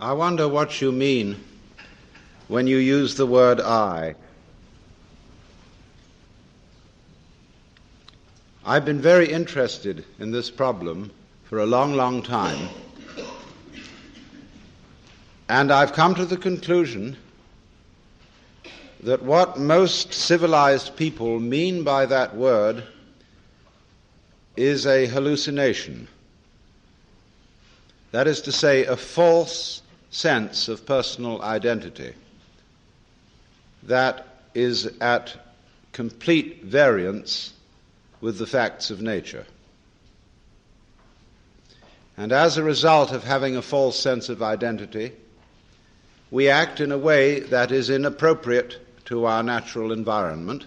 I wonder what you mean when you use the word I. I've been very interested in this problem for a long, long time, and I've come to the conclusion that what most civilized people mean by that word is a hallucination. That is to say, a false sense of personal identity that is at complete variance with the facts of nature. And as a result of having a false sense of identity, we act in a way that is inappropriate to our natural environment.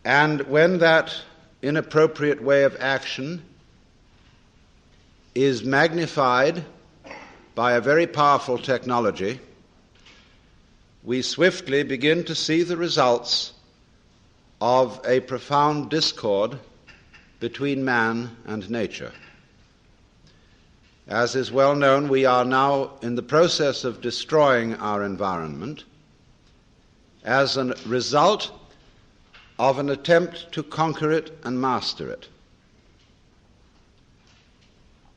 And when that inappropriate way of action is magnified by a very powerful technology, we swiftly begin to see the results of a profound discord between man and nature. As is well known, we are now in the process of destroying our environment as a result of an attempt to conquer it and master it.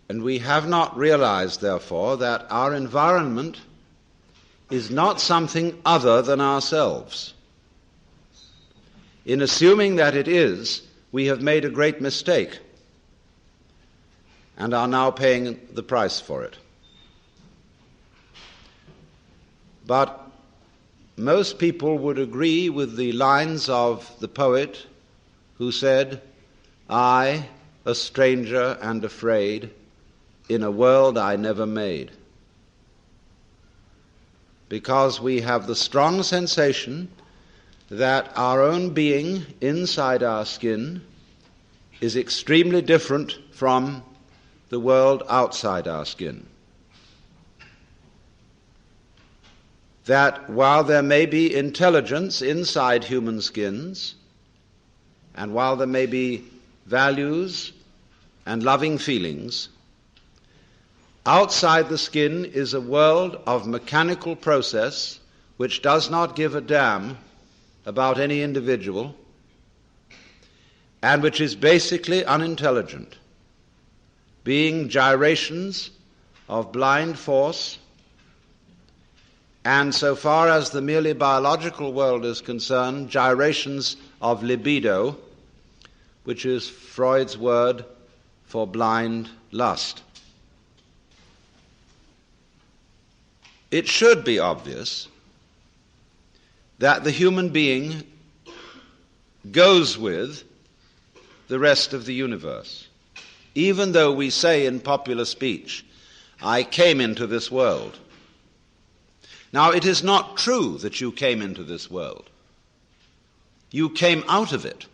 And we have not realized, therefore, that our environment is not something other than ourselves. In assuming that it is, we have made a great mistake and are now paying the price for it. But most people would agree with the lines of the poet who said, "I, a stranger and afraid, in a world I never made." Because we have the strong sensation that our own being inside our skin is extremely different from the world outside our skin. That while there may be intelligence inside human skins, and while there may be values and loving feelings, outside the skin is a world of mechanical process which does not give a damn about any individual and which is basically unintelligent, being gyrations of blind force, and so far as the merely biological world is concerned, gyrations of libido, which is Freud's word for blind lust. It should be obvious that the human being goes with the rest of the universe. Even though we say in popular speech, "I came into this world." Now, it is not true that you came into this world. You came out of it.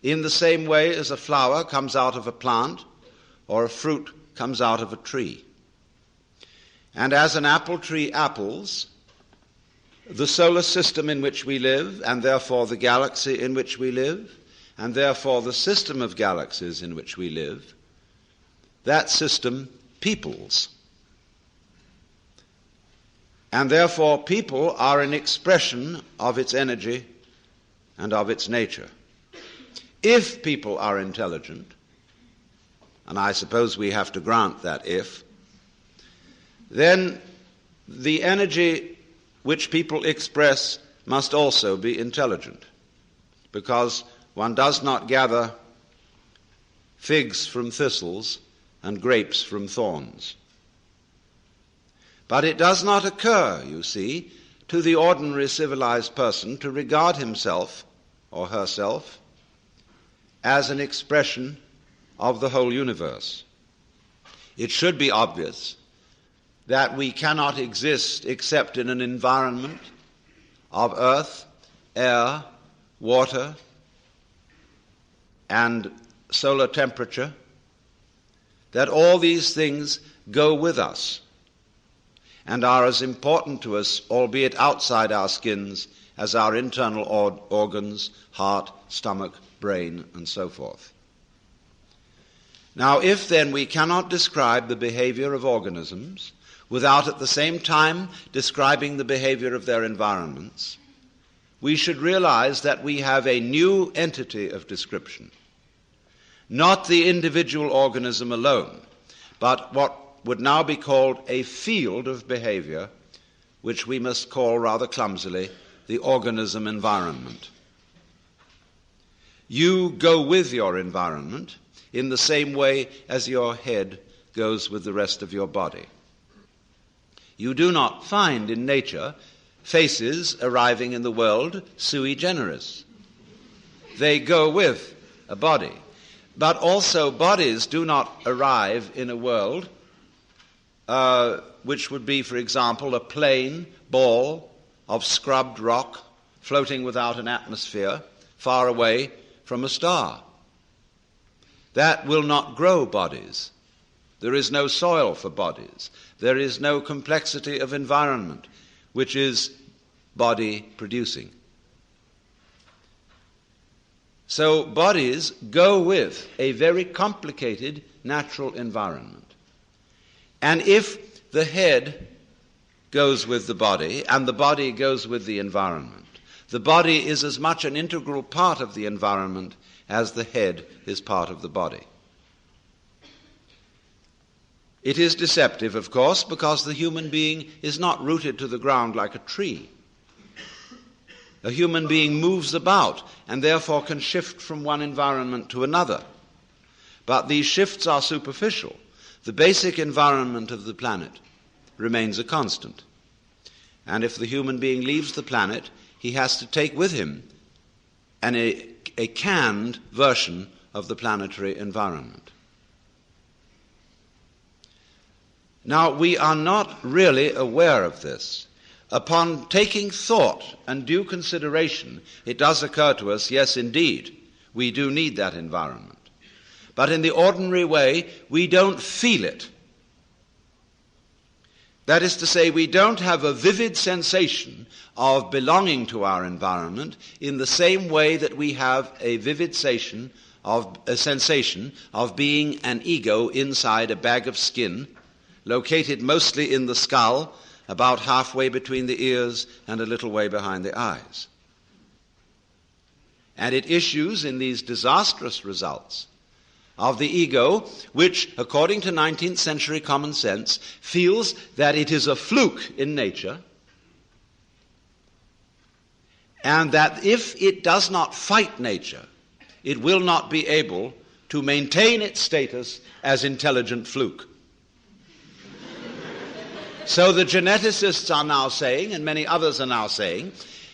In the same way as a flower comes out of a plant or a fruit comes out of a tree. And as an apple tree apples, the solar system in which we live, and therefore the galaxy in which we live, and therefore the system of galaxies in which we live, that system peoples. And therefore people are an expression of its energy and of its nature. If people are intelligent, and I suppose we have to grant that if, then the energy which people express must also be intelligent, because one does not gather figs from thistles and grapes from thorns. But it does not occur, you see, to the ordinary civilized person to regard himself or herself as an expression of the whole universe. It should be obvious that we cannot exist except in an environment of earth, air, water, and solar temperature, that all these things go with us. and are as important to us, albeit outside our skins, as our internal organs, heart, stomach, brain, and so forth. Now, if then we cannot describe the behavior of organisms without at the same time describing the behavior of their environments, we should realize that we have a new entity of description, not the individual organism alone, but what would now be called a field of behavior, which we must call rather clumsily the organism environment. You go with your environment in the same way as your head goes with the rest of your body. You do not find in nature faces arriving in the world sui generis. They go with a body. But also bodies do not arrive in a world which would be, for example, a plain ball of scrubbed rock floating without an atmosphere far away from a star. That will not grow bodies. There is no soil for bodies. There is no complexity of environment, which is body producing. So bodies go with a very complicated natural environment. And if the head goes with the body and the body goes with the environment, the body is as much an integral part of the environment as the head is part of the body. It is deceptive, of course, because the human being is not rooted to the ground like a tree. A human being moves about and therefore can shift from one environment to another. But these shifts are superficial. The basic environment of the planet remains a constant. And if the human being leaves the planet, he has to take with him a canned version of the planetary environment. Now, we are not really aware of this. Upon taking thought and due consideration, it does occur to us, yes, indeed, we do need that environment. But in the ordinary way, we don't feel it. That is to say, we don't have a vivid sensation of belonging to our environment in the same way that we have a vivid sensation of being an ego inside a bag of skin, located mostly in the skull, about halfway between the ears and a little way behind the eyes. And it issues in these disastrous results of the ego, which, according to 19th century common sense, feels that it is a fluke in nature, and that if it does not fight nature, it will not be able to maintain its status as intelligent fluke. So the geneticists are now saying, and many others are now saying,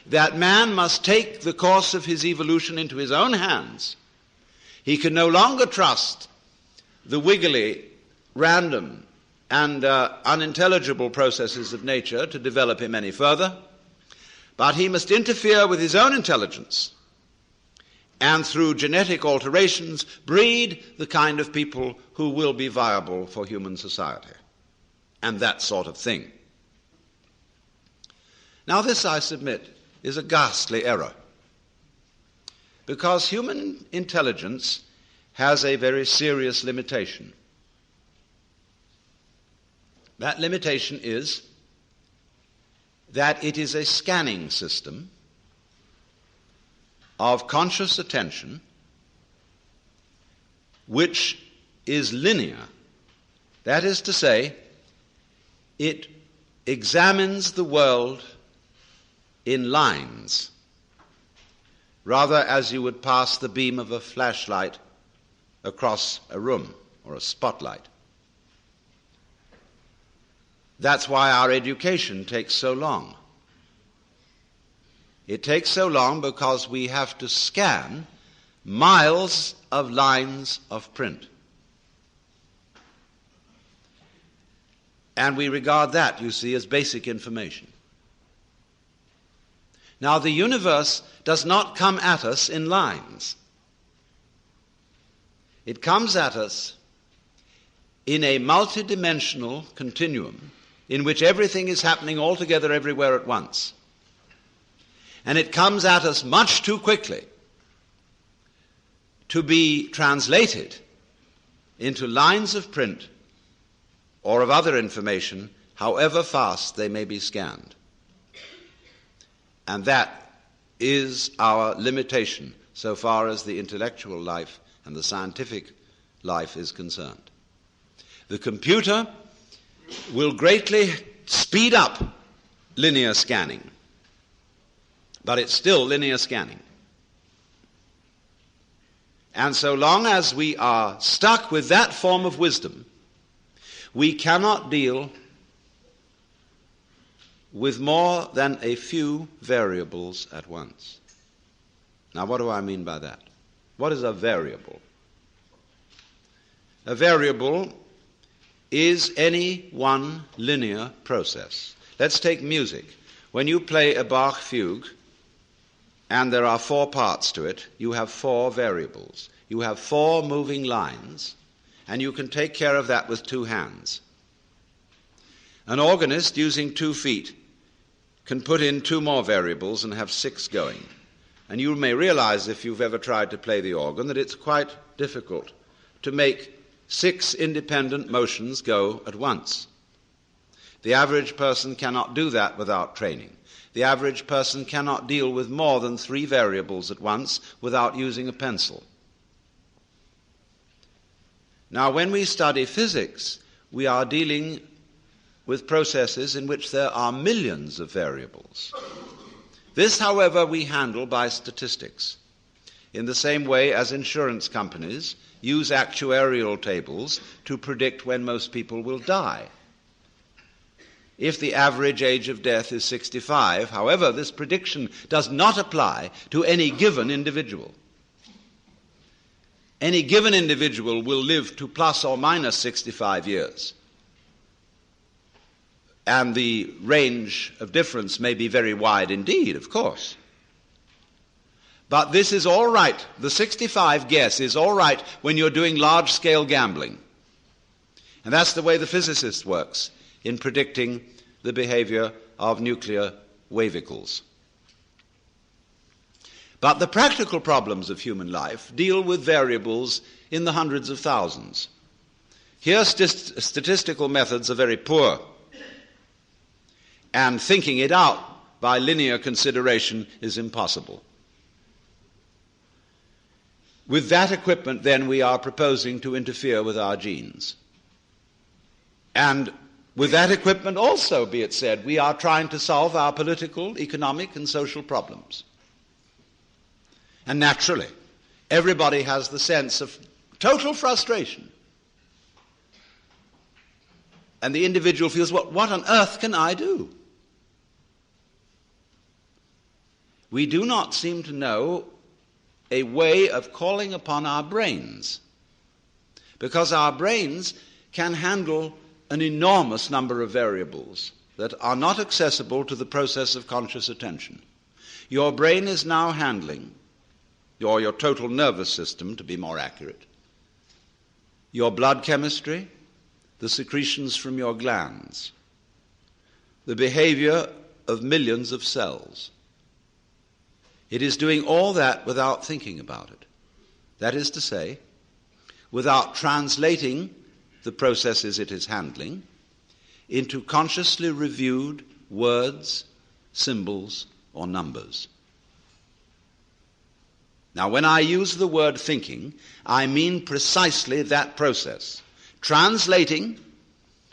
that man must take the course of his evolution into his own hands. He can no longer trust the wiggly, random, and unintelligible processes of nature to develop him any further, but he must interfere with his own intelligence and through genetic alterations breed the kind of people who will be viable for human society, and that sort of thing. Now this, I submit, is a ghastly error, because human intelligence has a very serious limitation. That limitation is that it is a scanning system of conscious attention which is linear. That is to say, it examines the world in lines, rather as you would pass the beam of a flashlight across a room or a spotlight. That's why our education takes so long. It takes so long because we have to scan miles of lines of print. And we regard that, you see, as basic information. Now, the universe does not come at us in lines. It comes at us in a multidimensional continuum in which everything is happening altogether everywhere at once. And it comes at us much too quickly to be translated into lines of print or of other information, however fast they may be scanned. And that is our limitation so far as the intellectual life and the scientific life is concerned. The computer will greatly speed up linear scanning, but it's still linear scanning. And so long as we are stuck with that form of wisdom, we cannot deal with more than a few variables at once. Now, what do I mean by that? What is a variable? A variable is any one linear process. Let's take music. When you play a Bach fugue, and there are 4 parts to it, you have 4 variables. You have 4 moving lines, and you can take care of that with 2 hands. An organist, using 2 feet, can put in 2 more variables and have 6 going. And you may realize, if you've ever tried to play the organ, that it's quite difficult to make 6 independent motions go at once. The average person cannot do that without training. The average person cannot deal with more than 3 variables at once without using a pencil. Now, when we study physics, we are dealing with processes in which there are millions of variables. This, however, we handle by statistics, in the same way as insurance companies use actuarial tables to predict when most people will die. If the average age of death is 65, however, this prediction does not apply to any given individual. Any given individual will live to plus or minus 65 years. And the range of difference may be very wide indeed, of course. But this is all right. The 65 guess is all right when you're doing large-scale gambling. And that's the way the physicist works in predicting the behavior of nuclear wavicles. But the practical problems of human life deal with variables in the hundreds of thousands. Here, statistical methods are very poor, and thinking it out by linear consideration is impossible. With that equipment, then, we are proposing to interfere with our genes. And with that equipment also, be it said, we are trying to solve our political, economic, and social problems. And naturally, everybody has the sense of total frustration. And the individual feels, well, what on earth can I do? We do not seem to know a way of calling upon our brains, because our brains can handle an enormous number of variables that are not accessible to the process of conscious attention. Your brain is now handling, or your total nervous system, to be more accurate, your blood chemistry, the secretions from your glands, the behavior of millions of cells. It is doing all that without thinking about it. That is to say, without translating the processes it is handling into consciously reviewed words, symbols, or numbers. Now, when I use the word thinking, I mean precisely that process, translating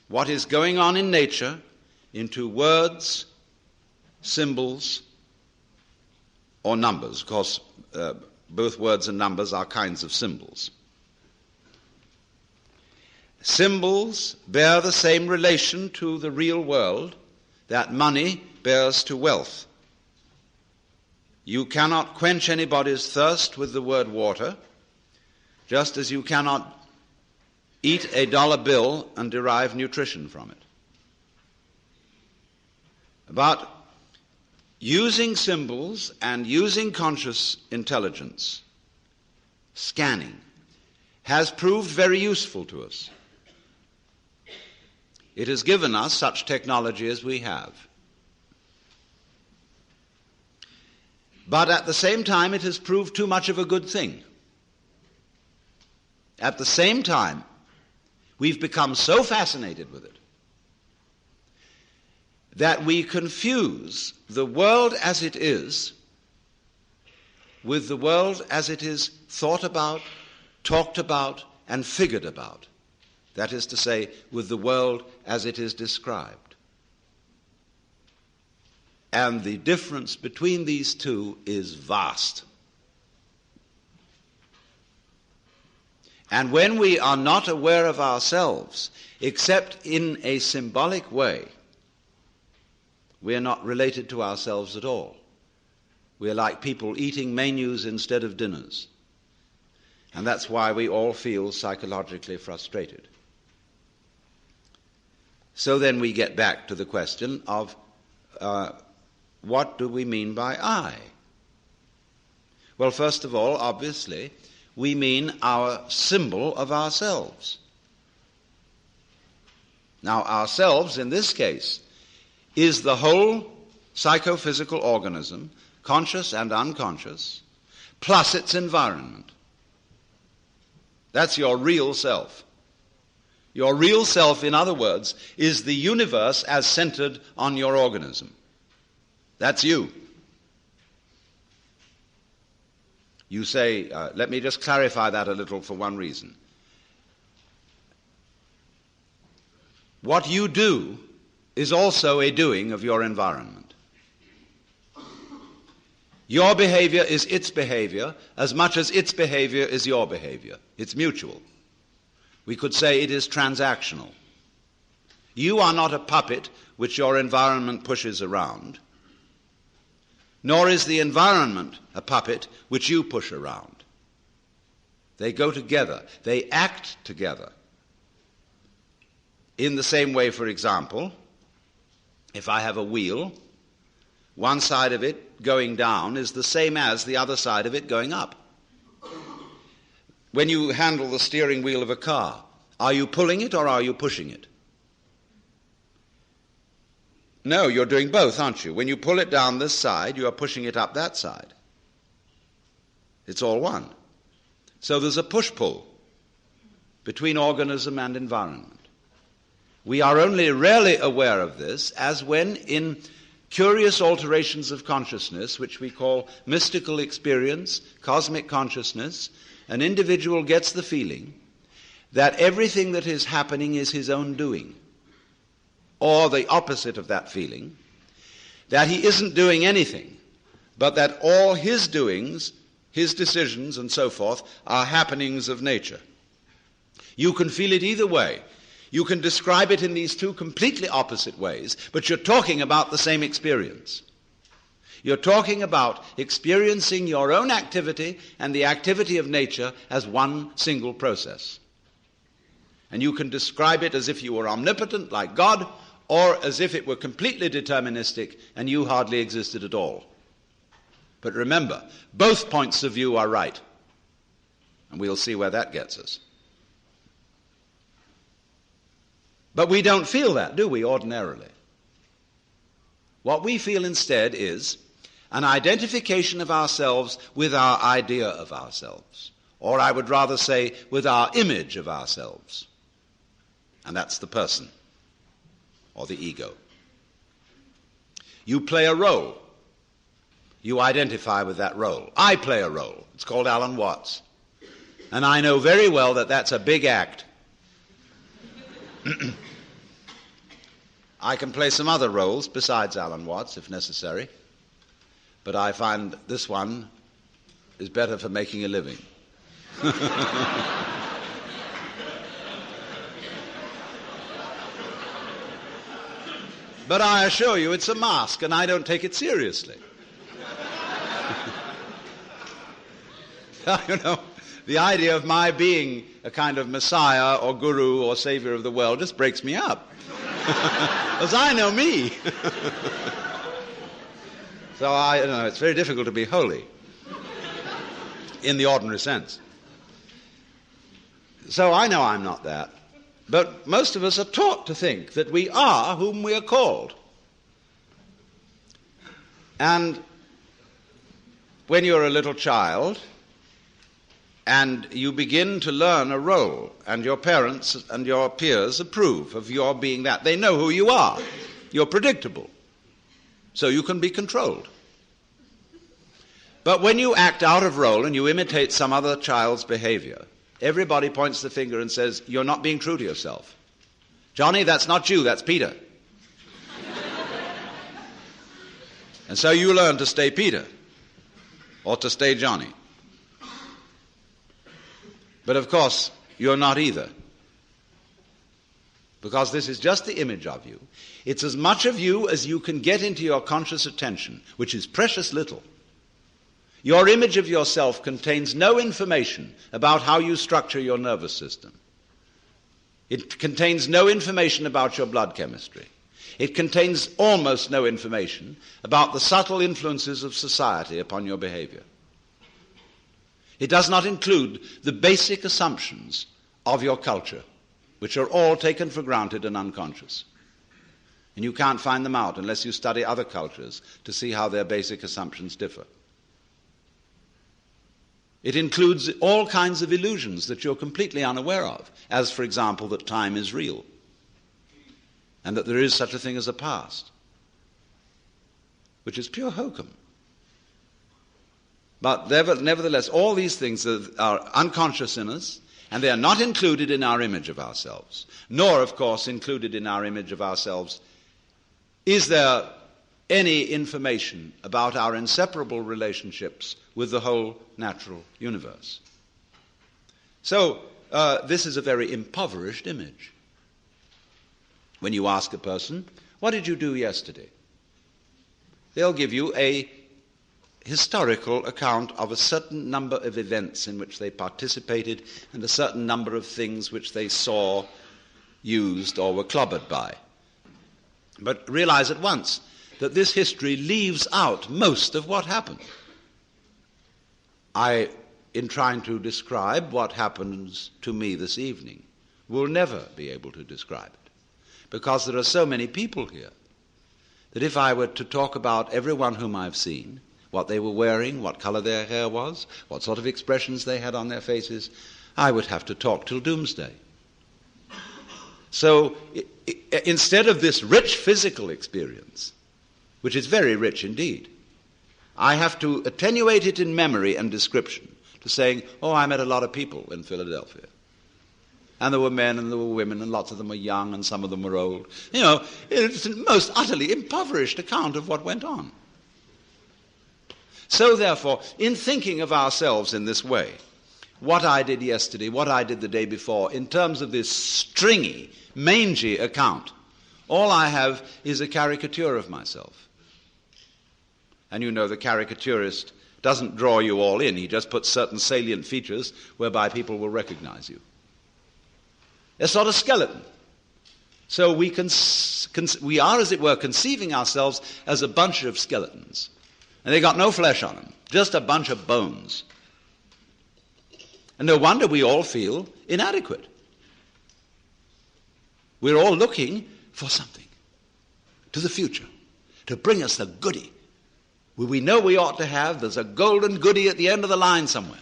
what is going on in nature into words, symbols, or numbers. Of course, both words and numbers are kinds of symbols. Symbols bear the same relation to the real world that money bears to wealth. You cannot quench anybody's thirst with the word water, just as you cannot eat a dollar bill and derive nutrition from it. But using symbols and using conscious intelligence, scanning, has proved very useful to us. It has given us such technology as we have. But at the same time, it has proved too much of a good thing. At the same time, we've become so fascinated with it that we confuse the world as it is with the world as it is thought about, talked about, and figured about. That is to say, with the world as it is described. And the difference between these two is vast. And when we are not aware of ourselves, except in a symbolic way, we are not related to ourselves at all. We are like people eating menus instead of dinners. And that's why we all feel psychologically frustrated. So then we get back to the question of what do we mean by I? Well, first of all, obviously, we mean our symbol of ourselves. Now, ourselves, in this case, is the whole psychophysical organism, conscious and unconscious, plus its environment. That's your real self. Your real self, in other words, is the universe as centered on your organism. That's you. You say, let me just clarify that a little for one reason. What you do is also a doing of your environment. Your behavior is its behavior as much as its behavior is your behavior. It's mutual. We could say it is transactional. You are not a puppet which your environment pushes around, nor is the environment a puppet which you push around. They go together. They act together. In the same way, for example, if I have a wheel, one side of it going down is the same as the other side of it going up. When you handle the steering wheel of a car, are you pulling it or are you pushing it? No, you're doing both, aren't you? When you pull it down this side, you are pushing it up that side. It's all one. So there's a push-pull between organism and environment. We are only rarely aware of this as when in curious alterations of consciousness, which we call mystical experience, cosmic consciousness, an individual gets the feeling that everything that is happening is his own doing, or the opposite of that feeling, that he isn't doing anything, but that all his doings, his decisions and so forth, are happenings of nature. You can feel it either way. You can describe it in these two completely opposite ways, but you're talking about the same experience. You're talking about experiencing your own activity and the activity of nature as one single process. And you can describe it as if you were omnipotent, like God, or as if it were completely deterministic and you hardly existed at all. But remember, both points of view are right. And we'll see where that gets us. But we don't feel that, do we, ordinarily? What we feel instead is an identification of ourselves with our idea of ourselves, or I would rather say with our image of ourselves. And that's the person, or the ego. You play a role. You identify with that role. I play a role. It's called Alan Watts. And I know very well that that's a big act. I can play some other roles besides Alan Watts, if necessary, but I find this one is better for making a living. But I assure you it's a mask, and I don't take it seriously. You know, the idea of my being a kind of messiah or guru or savior of the world just breaks me up. Because I know me. So it's very difficult to be holy in the ordinary sense. So I know I'm not that. But most of us are taught to think that we are whom we are called. And when you're a little child and you begin to learn a role, and your parents and your peers approve of your being that, they know who you are. You're predictable, so you can be controlled. But when you act out of role and you imitate some other child's behavior, everybody points the finger and says, you're not being true to yourself. Johnny, that's not you, that's Peter. And so you learn to stay Peter or to stay Johnny. But of course, you're not either. Because this is just the image of you. It's as much of you as you can get into your conscious attention, which is precious little. Your image of yourself contains no information about how you structure your nervous system. It contains no information about your blood chemistry. It contains almost no information about the subtle influences of society upon your behavior. It does not include the basic assumptions of your culture, which are all taken for granted and unconscious. And you can't find them out unless you study other cultures to see how their basic assumptions differ. It includes all kinds of illusions that you're completely unaware of, as, for example, that time is real and that there is such a thing as a past, which is pure hokum. But nevertheless, all these things are unconscious in us, and they are not included in our image of ourselves, nor, of course, included in our image of ourselves is there any information about our inseparable relationships with the whole natural universe. So, this is a very impoverished image. When you ask a person, what did you do yesterday? They'll give you a historical account of a certain number of events in which they participated and a certain number of things which they saw, used, or were clobbered by. But realize at once that this history leaves out most of what happened. I, in trying to describe what happens to me this evening, will never be able to describe it, because there are so many people here that if I were to talk about everyone whom I've seen, what they were wearing, what color their hair was, what sort of expressions they had on their faces, I would have to talk till doomsday. So instead of this rich physical experience, which is very rich indeed, I have to attenuate it in memory and description to saying, oh, I met a lot of people in Philadelphia. And there were men and there were women, and lots of them were young and some of them were old. You know, it's a most utterly impoverished account of what went on. So therefore, in thinking of ourselves in this way, what I did yesterday, what I did the day before, in terms of this stringy, mangy account, all I have is a caricature of myself. And you know the caricaturist doesn't draw you all in. He just puts certain salient features whereby people will recognize you. It's not a skeleton. So we are, as it were, conceiving ourselves as a bunch of skeletons. And they got no flesh on them, just a bunch of bones. And no wonder we all feel inadequate. We're all looking for something to the future, to bring us the goodie. We know we ought to have, there's a golden goodie at the end of the line somewhere.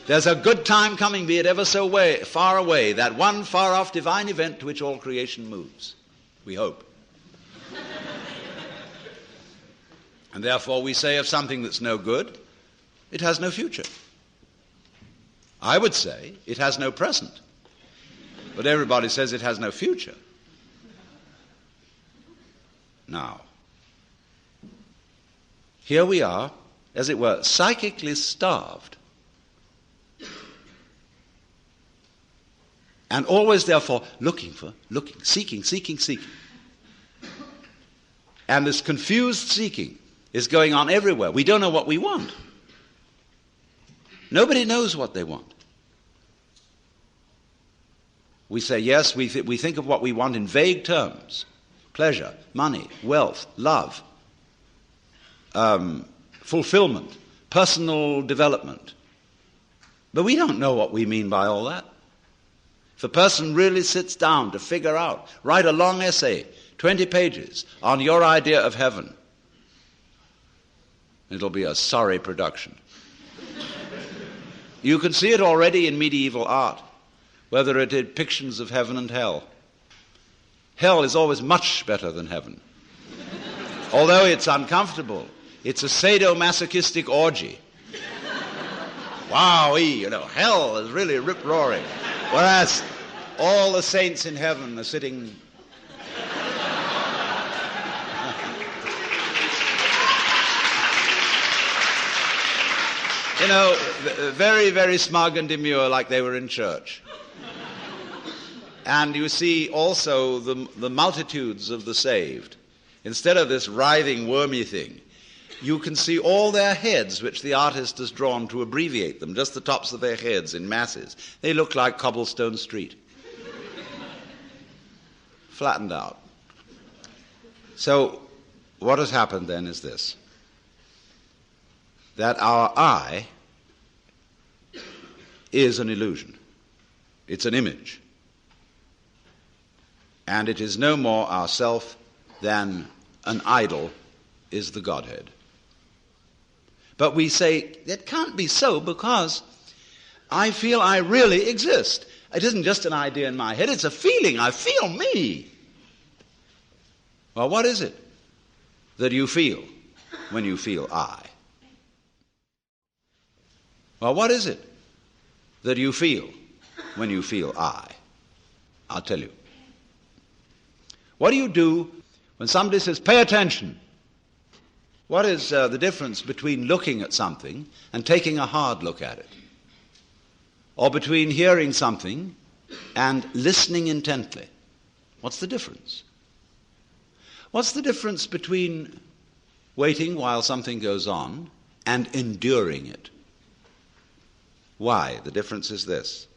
There's a good time coming, be it ever so far away, that one far-off divine event to which all creation moves. We hope. And therefore we say of something that's no good, it has no future. I would say it has no present. But everybody says it has no future. Now, here we are, as it were, psychically starved. And always, therefore, looking, seeking. And this confused seeking is going on everywhere. We don't know what we want. Nobody knows what they want. We say, yes, we think of what we want in vague terms. Pleasure, money, wealth, love, fulfillment, personal development. But we don't know what we mean by all that. If a person really sits down to figure out, write a long essay, 20 pages, on your idea of heaven, it'll be a sorry production. You can see it already in medieval art, whether it is depictions of heaven and hell. Hell is always much better than heaven. Although it's uncomfortable, it's a sadomasochistic orgy. Wowee, hell is really rip-roaring. Whereas all the saints in heaven are sitting... very, very smug and demure, like they were in church. And you see also the multitudes of the saved. Instead of this writhing, wormy thing, you can see all their heads, which the artist has drawn to abbreviate them, just the tops of their heads in masses. They look like cobblestone street. Flattened out. So what has happened then is this, that our I is an illusion. It's an image. And it is no more ourself than an idol is the Godhead. But we say, that can't be so because I feel I really exist. It isn't just an idea in my head, it's a feeling. I feel me. Well, what is it that you feel when you feel I? Well, what is it that you feel when you feel I? I'll tell you. What do you do when somebody says, pay attention? What is the difference between looking at something and taking a hard look at it? Or between hearing something and listening intently? What's the difference? What's the difference between waiting while something goes on and enduring it? Why? The difference is this,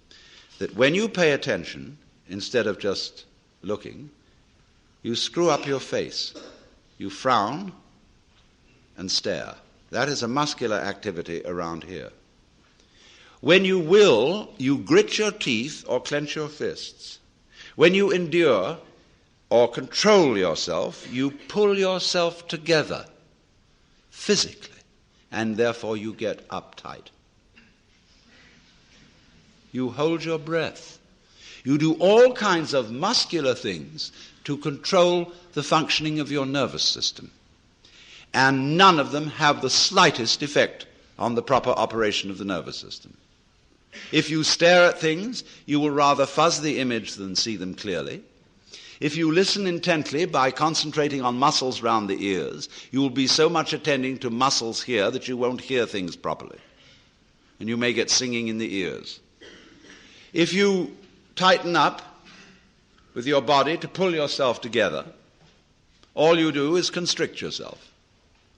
that when you pay attention, instead of just looking, you screw up your face. You frown and stare. That is a muscular activity around here. When you will, you grit your teeth or clench your fists. When you endure or control yourself, you pull yourself together physically, and therefore you get uptight. You hold your breath. You do all kinds of muscular things to control the functioning of your nervous system. And none of them have the slightest effect on the proper operation of the nervous system. If you stare at things, you will rather fuzz the image than see them clearly. If you listen intently by concentrating on muscles round the ears, you will be so much attending to muscles here that you won't hear things properly. And you may get singing in the ears. If you tighten up with your body to pull yourself together, all you do is constrict yourself.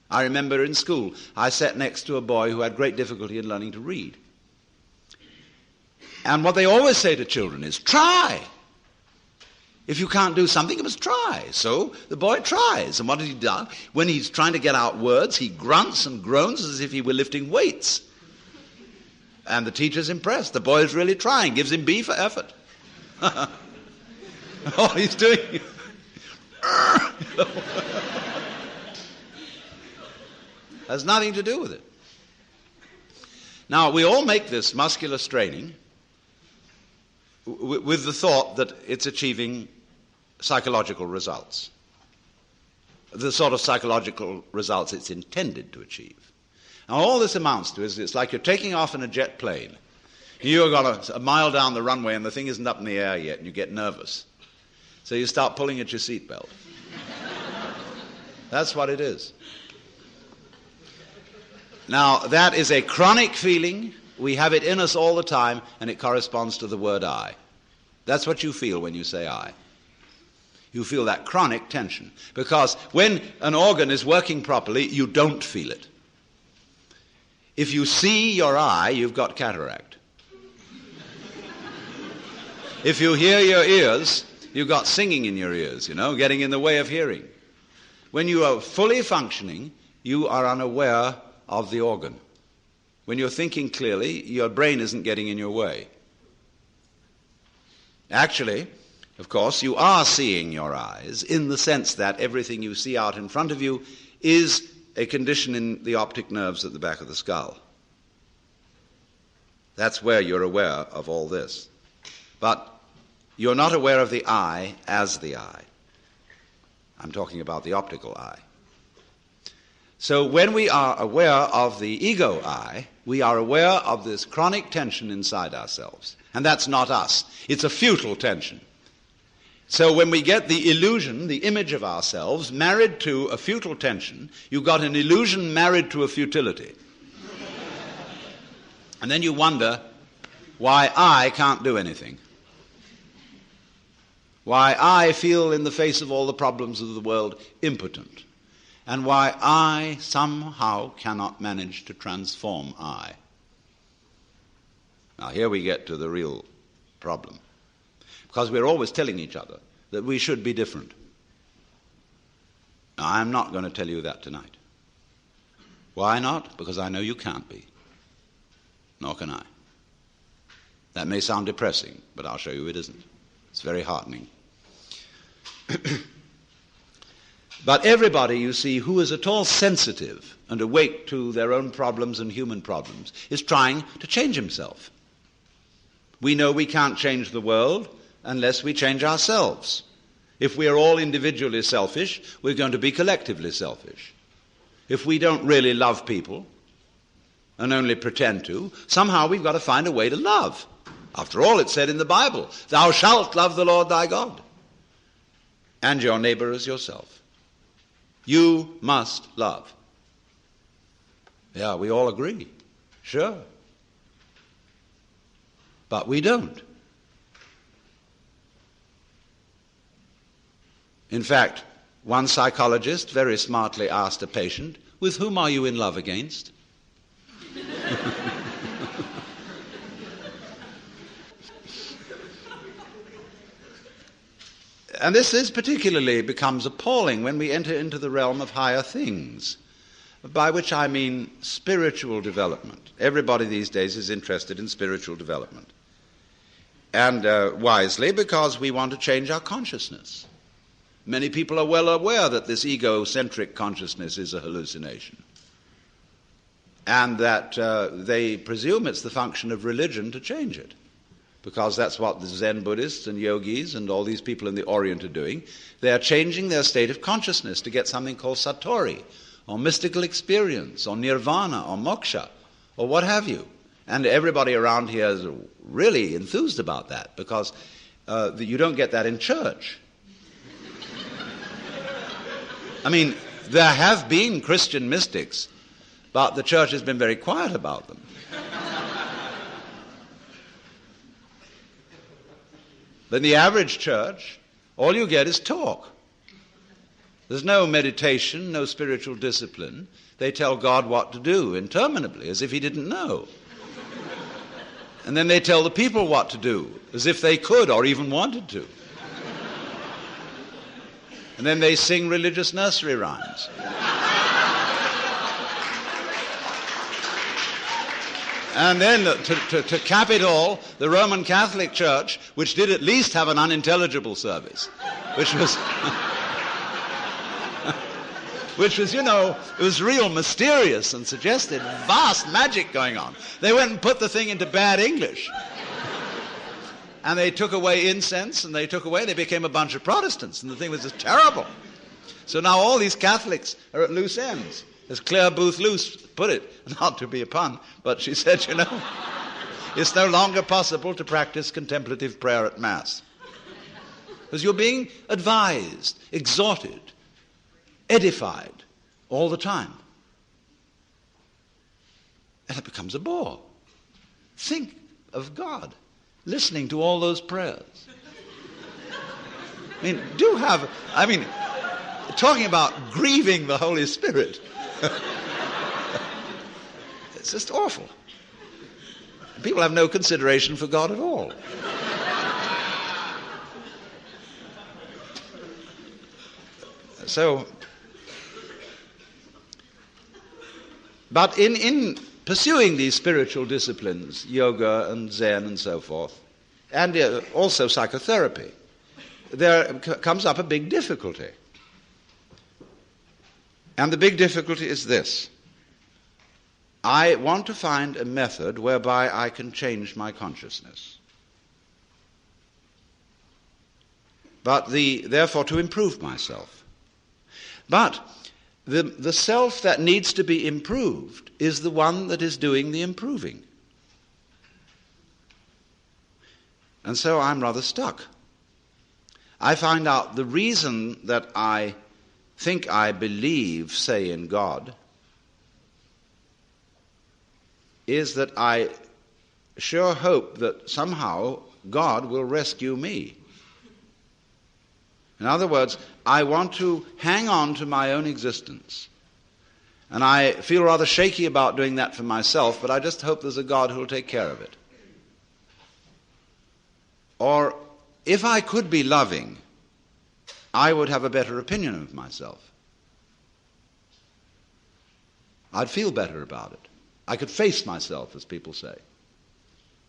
I remember in school, I sat next to a boy who had great difficulty in learning to read. And what they always say to children is, try. If you can't do something, you must try. So the boy tries. And what has he done? When he's trying to get out words, he grunts and groans as if he were lifting weights. And the teacher's impressed. The boy is really trying. Gives him B for effort. All he's doing... has nothing to do with it. Now, we all make this muscular straining with the thought that it's achieving psychological results, the sort of psychological results it's intended to achieve. Now, all this amounts to is it's like you're taking off in a jet plane. You've got a mile down the runway and the thing isn't up in the air yet, and you get nervous. So you start pulling at your seatbelt. That's what it is. Now, that is a chronic feeling. We have it in us all the time, and it corresponds to the word I. That's what you feel when you say I. You feel that chronic tension. Because when an organ is working properly, you don't feel it. If you see your eye, you've got cataract. If you hear your ears, you've got singing in your ears, getting in the way of hearing. When you are fully functioning, you are unaware of the organ. When you're thinking clearly, your brain isn't getting in your way. Actually, of course, you are seeing your eyes in the sense that everything you see out in front of you is a condition in the optic nerves at the back of the skull. That's where you're aware of all this. But you're not aware of the eye as the eye. I'm talking about the optical eye. So when we are aware of the ego eye, we are aware of this chronic tension inside ourselves. And that's not us. It's a futile tension. So when we get the illusion, the image of ourselves, married to a futile tension, you've got an illusion married to a futility. And then you wonder why I can't do anything. Why I feel in the face of all the problems of the world impotent. And why I somehow cannot manage to transform I. Now here we get to the real problem. Because we're always telling each other that we should be different. Now, I'm not going to tell you that tonight. Why not? Because I know you can't be. Nor can I. That may sound depressing, but I'll show you it isn't. It's very heartening. But everybody, you see, who is at all sensitive and awake to their own problems and human problems is trying to change himself. We know we can't change the world unless we change ourselves. If we are all individually selfish, we're going to be collectively selfish. If we don't really love people and only pretend to, somehow we've got to find a way to love. After all, it's said in the Bible, "Thou shalt love the Lord thy God, and your neighbor as yourself." You must love. Yeah, we all agree. Sure. But we don't. In fact, one psychologist very smartly asked a patient, "With whom are you in love against?" And this particularly becomes appalling when we enter into the realm of higher things, by which I mean spiritual development. Everybody these days is interested in spiritual development. And wisely, because we want to change our consciousness. Many people are well aware that this egocentric consciousness is a hallucination. And that they presume it's the function of religion to change it. Because that's what the Zen Buddhists and yogis and all these people in the Orient are doing. They are changing their state of consciousness to get something called satori, or mystical experience, or nirvana, or moksha, or what have you. And everybody around here is really enthused about that, because you don't get that in church. I mean, there have been Christian mystics, but the church has been very quiet about them. But in the average church, all you get is talk. There's no meditation, no spiritual discipline. They tell God what to do interminably, as if he didn't know. And then they tell the people what to do, as if they could or even wanted to. And then they sing religious nursery rhymes. And then, to cap it all, the Roman Catholic Church, which did at least have an unintelligible service, which was, it was real mysterious and suggested vast magic going on. They went and put the thing into bad English. And they took away incense, and they became a bunch of Protestants, and the thing was just terrible. So now all these Catholics are at loose ends. As Claire Booth Luce put it, not to be a pun, but she said, it's no longer possible to practice contemplative prayer at Mass. Because you're being advised, exhorted, edified all the time. And it becomes a bore. Think of God listening to all those prayers. Talking about grieving the Holy Spirit. It's just awful. People have no consideration for God at all. So, but in pursuing these spiritual disciplines, yoga and Zen and so forth, and also psychotherapy, there comes up a big difficulty. And the big difficulty is this. I want to find a method whereby I can change my consciousness. But therefore to improve myself. But the self that needs to be improved is the one that is doing the improving. And so I'm rather stuck. I find out the reason that I think I believe, say, in God, is that I sure hope that somehow God will rescue me. In other words, I want to hang on to my own existence. And I feel rather shaky about doing that for myself, but I just hope there's a God who will take care of it. Or if I could be loving, I would have a better opinion of myself. I'd feel better about it. I could face myself, as people say,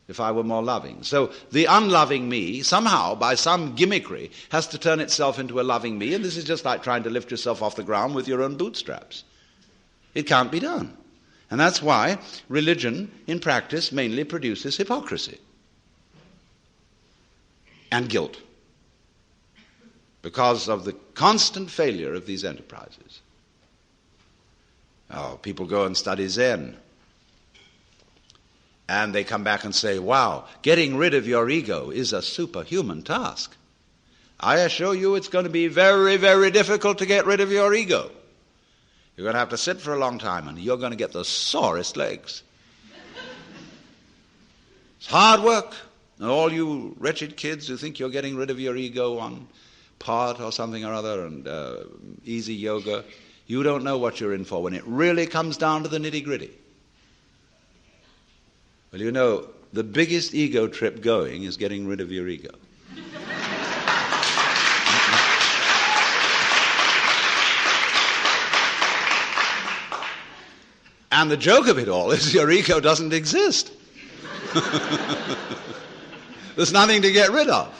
if I were more loving. So the unloving me, somehow, by some gimmickry, has to turn itself into a loving me, and this is just like trying to lift yourself off the ground with your own bootstraps. It can't be done. And that's why religion, in practice, mainly produces hypocrisy and guilt, because of the constant failure of these enterprises. Oh, people go and study Zen, and they come back and say, wow, getting rid of your ego is a superhuman task. I assure you it's going to be very, very difficult to get rid of your ego. You're going to have to sit for a long time, and you're going to get the sorest legs. It's hard work. And all you wretched kids who think you're getting rid of your ego on part or something or other and easy yoga, you don't know what you're in for when it really comes down to the nitty-gritty. Well, you know, the biggest ego trip going is getting rid of your ego. And the joke of it all is your ego doesn't exist. There's nothing to get rid of.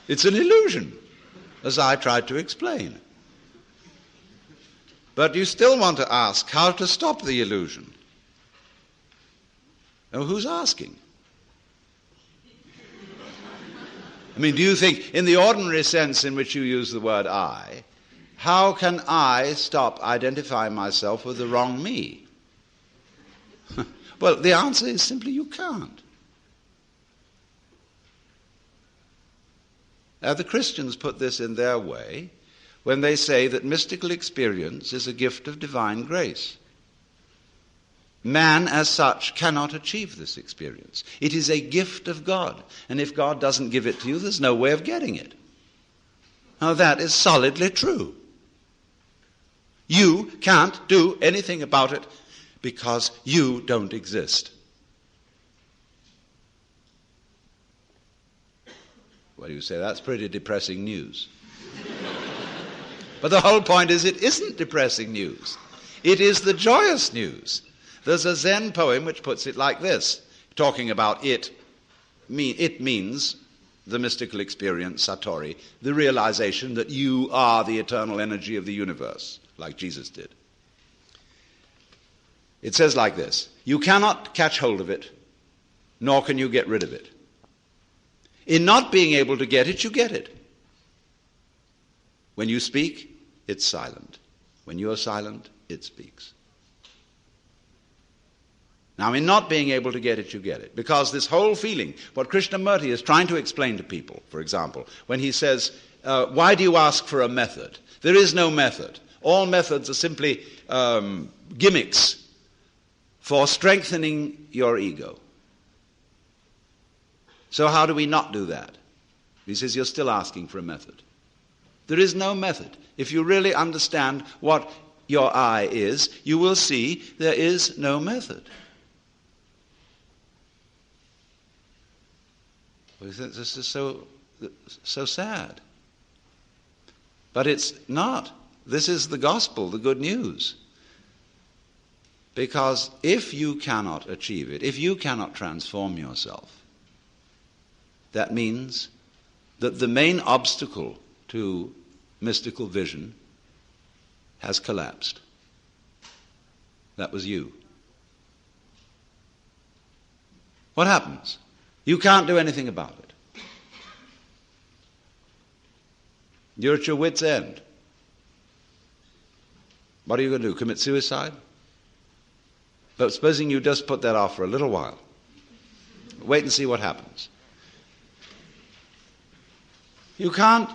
It's an illusion, as I tried to explain. But you still want to ask how to stop the illusion. Now, who's asking? I mean, do you think, in the ordinary sense in which you use the word I, how can I stop identifying myself with the wrong me? Well, the answer is simply you can't. Now, the Christians put this in their way when they say that mystical experience is a gift of divine grace. Man, as such, cannot achieve this experience. It is a gift of God, and if God doesn't give it to you, there's no way of getting it. Now, that is solidly true. You can't do anything about it because you don't exist. Well, you say, that's pretty depressing news. But the whole point is it isn't depressing news. It is the joyous news. There's a Zen poem which puts it like this, talking about it. It means the mystical experience, Satori, the realization that you are the eternal energy of the universe, like Jesus did. It says like this: you cannot catch hold of it, nor can you get rid of it. In not being able to get it, you get it. When you speak, it's silent. When you are silent, it speaks. Now, in not being able to get it, you get it. Because this whole feeling, what Krishnamurti is trying to explain to people, for example, when he says, why do you ask for a method? There is no method. All methods are simply gimmicks for strengthening your ego. So how do we not do that? He says, you're still asking for a method. There is no method. If you really understand what your I is, you will see there is no method. This is so sad. But it's not. This is the gospel, the good news. Because if you cannot achieve it, if you cannot transform yourself, that means that the main obstacle to mystical vision has collapsed. That was you. What happens? You can't do anything about it. You're at your wit's end. What are you going to do? Commit suicide? But supposing you just put that off for a little while. Wait and see what happens. You can't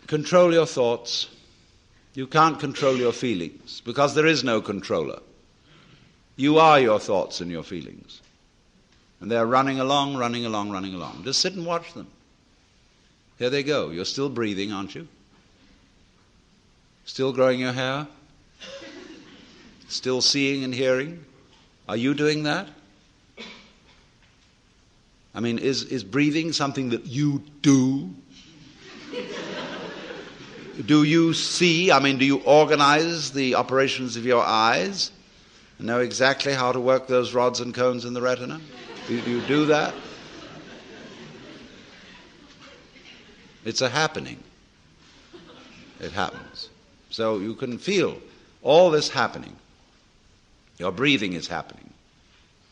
control your thoughts. You can't control your feelings because there is no controller. You are your thoughts and your feelings. And they're running along, running along, running along. Just sit and watch them. Here they go. You're still breathing, aren't you? Still growing your hair? Still seeing and hearing? Are you doing that? I mean, is breathing something that you do? Do you see? I mean, do you organize the operations of your eyes and know exactly how to work those rods and cones in the retina? Do you do that? It's a happening. It happens. So you can feel all this happening. Your breathing is happening.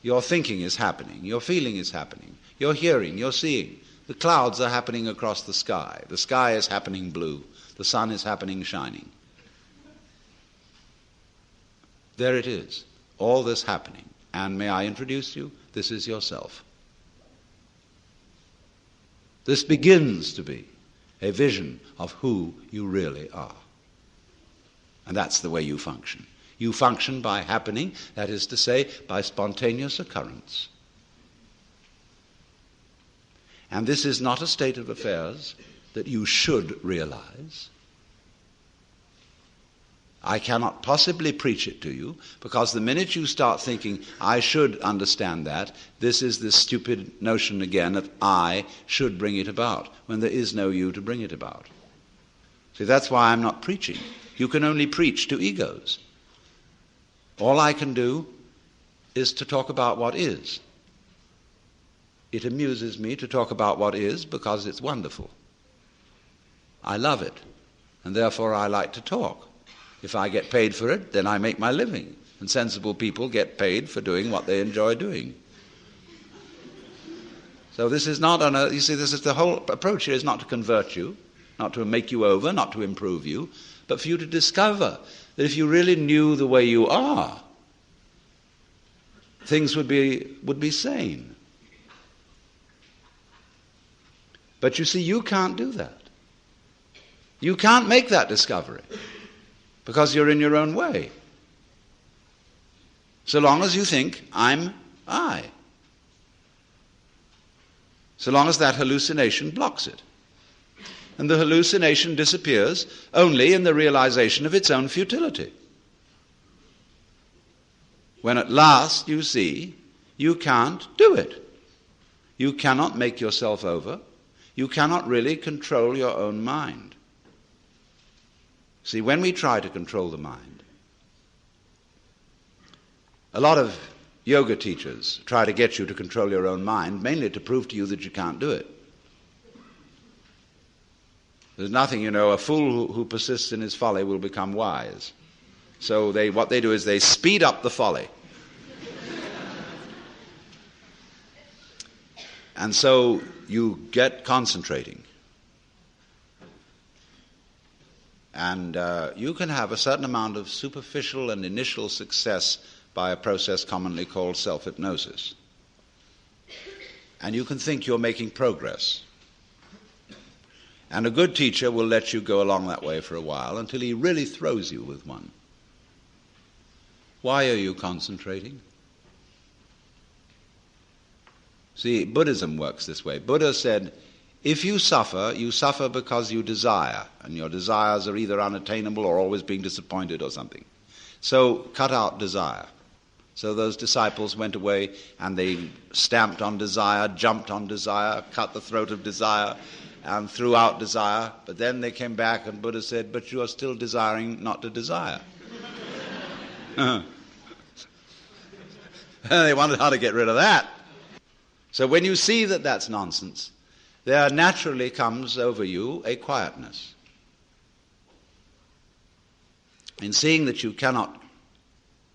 Your thinking is happening. Your feeling is happening. Your hearing, your seeing. The clouds are happening across the sky. The sky is happening blue. The sun is happening shining. There it is. All this happening. And may I introduce you? This is yourself. This begins to be a vision of who you really are. And that's the way you function. You function by happening, that is to say, by spontaneous occurrence. And this is not a state of affairs that you should realize. I cannot possibly preach it to you, because the minute you start thinking, I should understand that, this is this stupid notion again that I should bring it about, when there is no you to bring it about. See, that's why I'm not preaching. You can only preach to egos. All I can do is to talk about what is. It amuses me to talk about what is because it's wonderful. I love it, and therefore I like to talk. If I get paid for it, then I make my living. And sensible people get paid for doing what they enjoy doing. So this is not you see, this is the whole approach here is not to convert you, not to make you over, not to improve you, but for you to discover that if you really knew the way you are, things would be sane. But you see, you can't do that. You can't make that discovery because you're in your own way. So long as you think, I'm I. So long as that hallucination blocks it. And the hallucination disappears only in the realization of its own futility. When at last you see you can't do it. You cannot make yourself over. You cannot really control your own mind. See, when we try to control the mind, a lot of yoga teachers try to get you to control your own mind, mainly to prove to you that you can't do it. There's nothing, a fool who persists in his folly will become wise. So what they do is they speed up the folly. And so you get concentrating. And you can have a certain amount of superficial and initial success by a process commonly called self-hypnosis. And you can think you're making progress. And a good teacher will let you go along that way for a while until he really throws you with one. Why are you concentrating? See, Buddhism works this way. Buddha said, if you suffer because you desire, and your desires are either unattainable or always being disappointed or something. So cut out desire. So those disciples went away and they stamped on desire, jumped on desire, cut the throat of desire, and threw out desire. But then they came back and Buddha said, but you are still desiring not to desire. They wondered how to get rid of that. So when you see that that's nonsense, there naturally comes over you a quietness. In seeing that you cannot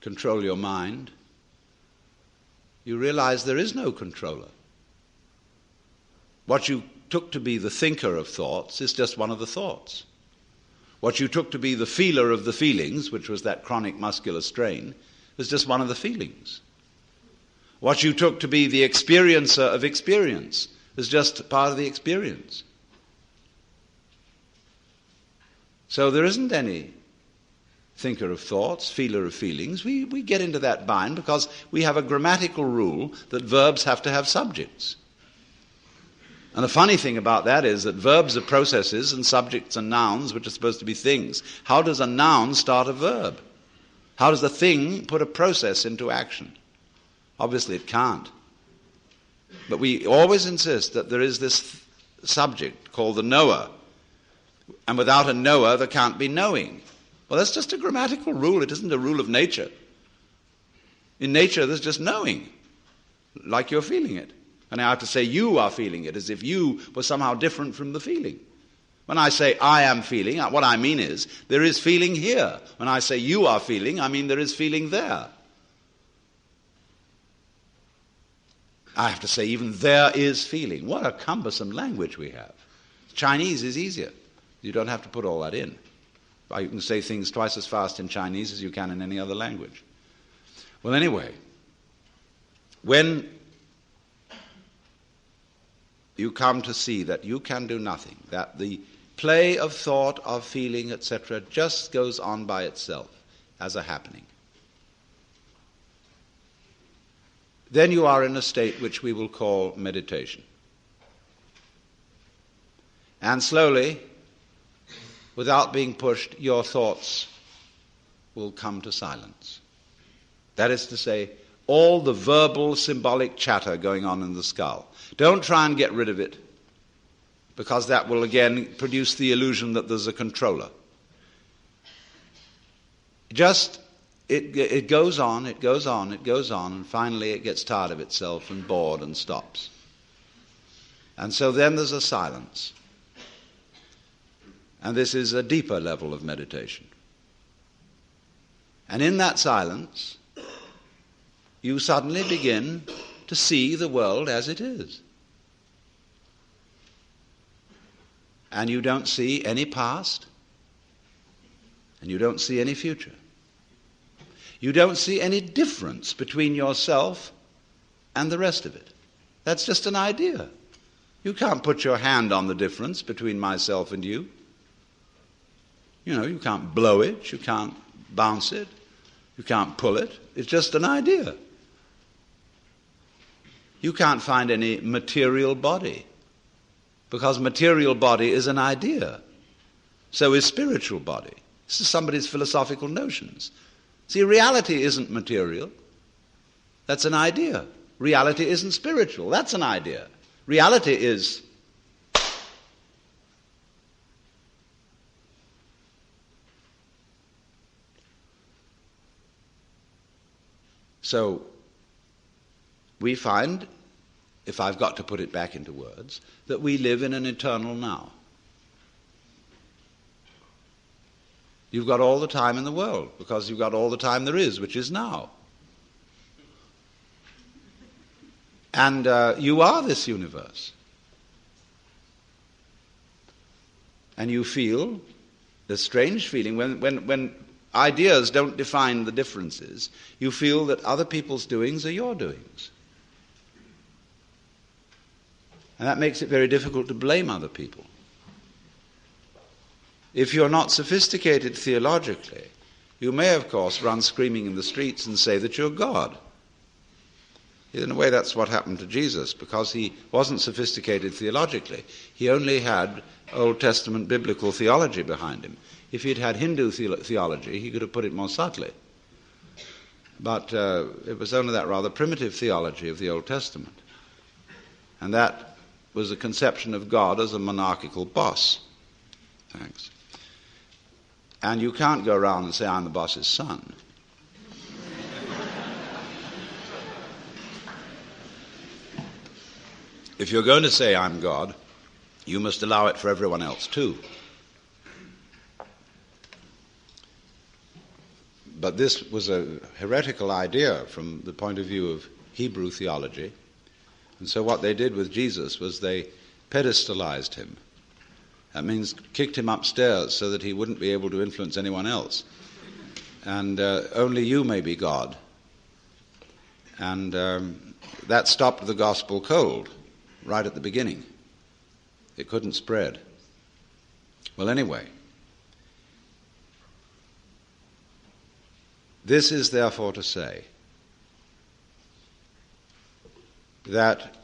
control your mind, you realize there is no controller. What you took to be the thinker of thoughts is just one of the thoughts. What you took to be the feeler of the feelings, which was that chronic muscular strain, was just one of the feelings. What you took to be the experiencer of experience is just part of the experience. So there isn't any thinker of thoughts, feeler of feelings. We get into that bind because we have a grammatical rule that verbs have to have subjects. And the funny thing about that is that verbs are processes and subjects are nouns, which are supposed to be things. How does a noun start a verb? How does a thing put a process into action? Obviously it can't. But we always insist that there is this subject called the knower. And without a knower, there can't be knowing. Well, that's just a grammatical rule. It isn't a rule of nature. In nature, there's just knowing, like you're feeling it. And I have to say you are feeling it, as if you were somehow different from the feeling. When I say I am feeling, what I mean is there is feeling here. When I say you are feeling, I mean there is feeling there. I have to say even there is feeling. What a cumbersome language we have. Chinese is easier. You don't have to put all that in. You can say things twice as fast in Chinese as you can in any other language. Well, anyway, when you come to see that you can do nothing, that the play of thought, of feeling, etc., just goes on by itself as a happening, then you are in a state which we will call meditation. And slowly, without being pushed, your thoughts will come to silence. That is to say, all the verbal, symbolic chatter going on in the skull. Don't try and get rid of it, because that will again produce the illusion that there's a controller. Just, it goes on, it goes on, it goes on, and finally it gets tired of itself and bored and stops. And so then there's a silence. And this is a deeper level of meditation. And in that silence, you suddenly begin to see the world as it is. And you don't see any past, and you don't see any future. You don't see any difference between yourself and the rest of it. That's just an idea. You can't put your hand on the difference between myself and you. You know, you can't blow it, you can't bounce it, you can't pull it. It's just an idea. You can't find any material body, because material body is an idea. So is spiritual body. This is somebody's philosophical notions. See, reality isn't material. That's an idea. Reality isn't spiritual. That's an idea. Reality is so we find, if I've got to put it back into words, that we live in an eternal now. You've got all the time in the world, because you've got all the time there is, which is now. And you are this universe. And you feel the strange feeling when ideas don't define the differences, you feel that other people's doings are your doings. And that makes it very difficult to blame other people. If you're not sophisticated theologically, you may, of course, run screaming in the streets and say that you're God. In a way, that's what happened to Jesus, because he wasn't sophisticated theologically. He only had Old Testament biblical theology behind him. If he'd had Hindu theology, he could have put it more subtly. But it was only that rather primitive theology of the Old Testament. And that was a conception of God as a monarchical boss. Thanks. And you can't go around and say, I'm the boss's son. If you're going to say I'm God, you must allow it for everyone else too. But this was a heretical idea from the point of view of Hebrew theology. And so what they did with Jesus was they pedestalized him. That means kicked him upstairs so that he wouldn't be able to influence anyone else. And only you may be God. And that stopped the gospel cold right at the beginning. It couldn't spread. Well, anyway, this is therefore to say that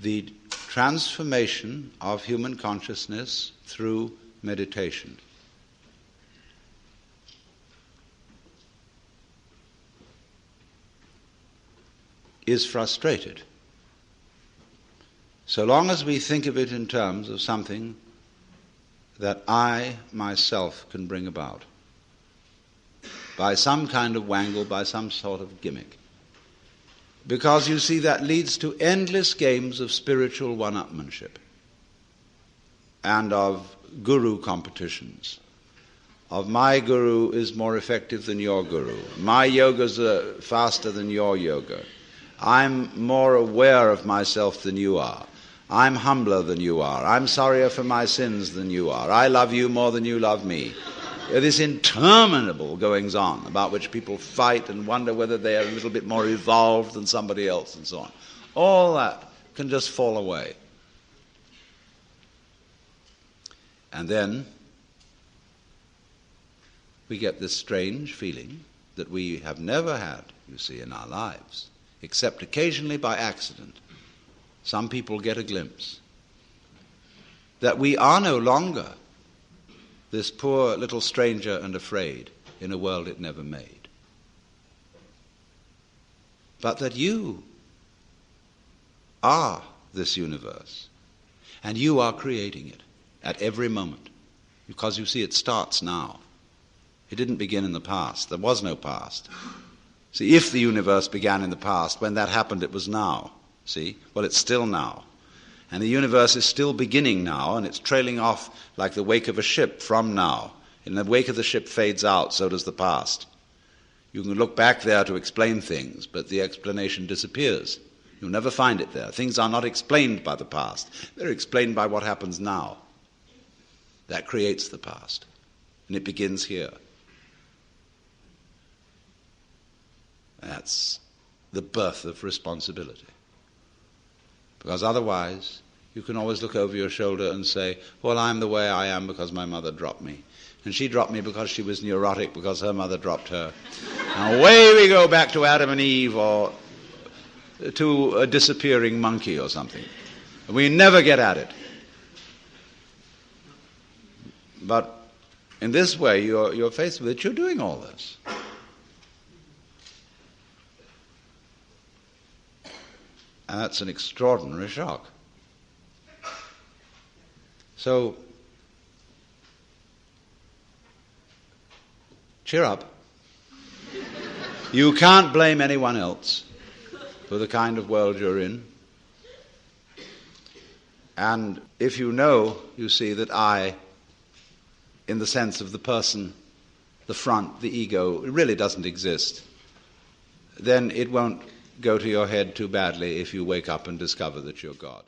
the transformation of human consciousness through meditation is frustrated so long as we think of it in terms of something that I myself can bring about by some kind of wangle, by some sort of gimmick. Because, you see, that leads to endless games of spiritual one-upmanship and of guru competitions, of my guru is more effective than your guru, my yoga's faster than your yoga, I'm more aware of myself than you are, I'm humbler than you are, I'm sorrier for my sins than you are, I love you more than you love me. This interminable goings-on about which people fight and wonder whether they are a little bit more evolved than somebody else and so on. All that can just fall away. And then we get this strange feeling that we have never had, you see, in our lives, except occasionally by accident. Some people get a glimpse that we are no longer this poor little stranger and afraid in a world it never made. But that you are this universe, and you are creating it at every moment, because you see it starts now. It didn't begin in the past. There was no past. See, if the universe began in the past, when that happened it was now. See? Well, it's still now. And the universe is still beginning now, and it's trailing off like the wake of a ship from now. And the wake of the ship fades out, so does the past. You can look back there to explain things, but the explanation disappears. You'll never find it there. Things are not explained by the past. They're explained by what happens now. That creates the past. And it begins here. That's the birth of responsibility. Because otherwise, you can always look over your shoulder and say, well, I'm the way I am because my mother dropped me. And she dropped me because she was neurotic because her mother dropped her. And away we go back to Adam and Eve or to a disappearing monkey or something. And we never get at it. But in this way, you're faced with it. You're doing all this. And that's an extraordinary shock. So, cheer up. You can't blame anyone else for the kind of world you're in. And if you know, you see, that I, in the sense of the person, the front, the ego, it really doesn't exist, then it won't go to your head too badly if you wake up and discover that you're God.